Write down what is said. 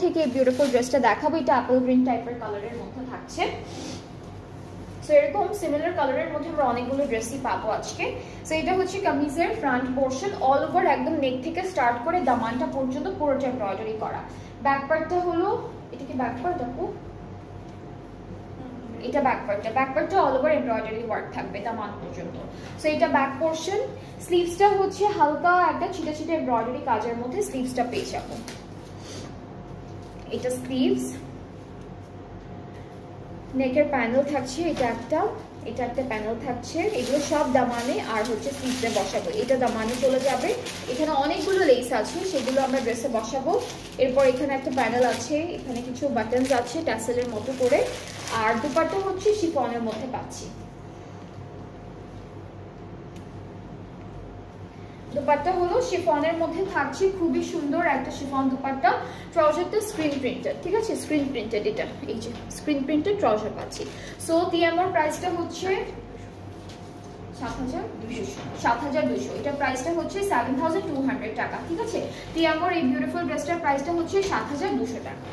থেকে বিউটিফুল ড্রেসটা দেখাবো। এটা অ্যাপল গ্রিন টাইপের কালারের মধ্যে থাকছে। সো এরকম সিমিলার কালারের মধ্যে আমরা অনেকগুলো ড্রেসই পাবো আজকে। সো এটা হচ্ছে কামিজের ফ্রন্ট পোর্শন, অল ওভার একদম নেক থেকে স্টার্ট করে দামানটা পর্যন্ত পুরোটা এমব্রয়ডারি করা। ব্যাক পার্টটা হলো, এটা কি ব্যাক পার্ট আপু? এটা ব্যাক পার্টটা অল ওভার এমব্রয়ডারি ওয়ার্ক থাকবে দামান পর্যন্ত। সো এটা ব্যাক পোর্শন। স্লিভসটা হচ্ছে হালকা একটা ছিটা ছিটা এমব্রয়ডারি কাজের মধ্যে স্লিভসটা পেয়ে যাবো। এটা স্লিভস, নেকের প্যানেল থাকছে, এটা একটা প্যানেল থাকছে। এগুলো সব দামানে আর হচ্ছে স্লিভসে বসাবো। এটা দামানে চলে যাবে। এখানে অনেকগুলো লেস আছে, সেগুলো আমরা ড্রেসে বসাবো। এরপর এখানে একটা প্যানেল আছে, এখানে কিছু বাটনস আছে ট্যাসেলের মতো করে। আর দুপাট্টা হচ্ছে শিফনের মধ্যে পাচ্ছি। দুপাট্টা হলো শিফনের মধ্যে থাকছে, খুবই সুন্দর একটা শিফন দুপাট্টা। ট্রাউজারটা স্ক্রিন প্রিন্টেড, ঠিক আছে, স্ক্রিন প্রিন্টেড। এটা এই যে স্ক্রিন প্রিন্টেড ট্রাউজার পাচ্ছি। সো তিয়ামোর প্রাইসটা হচ্ছে ৭২০০। এটা প্রাইসটা হচ্ছে 7200 টাকা, ঠিক আছে। তিয়ামোর এই বিউটিফুল ড্রেসটার প্রাইসটা হচ্ছে 7200 টাকা।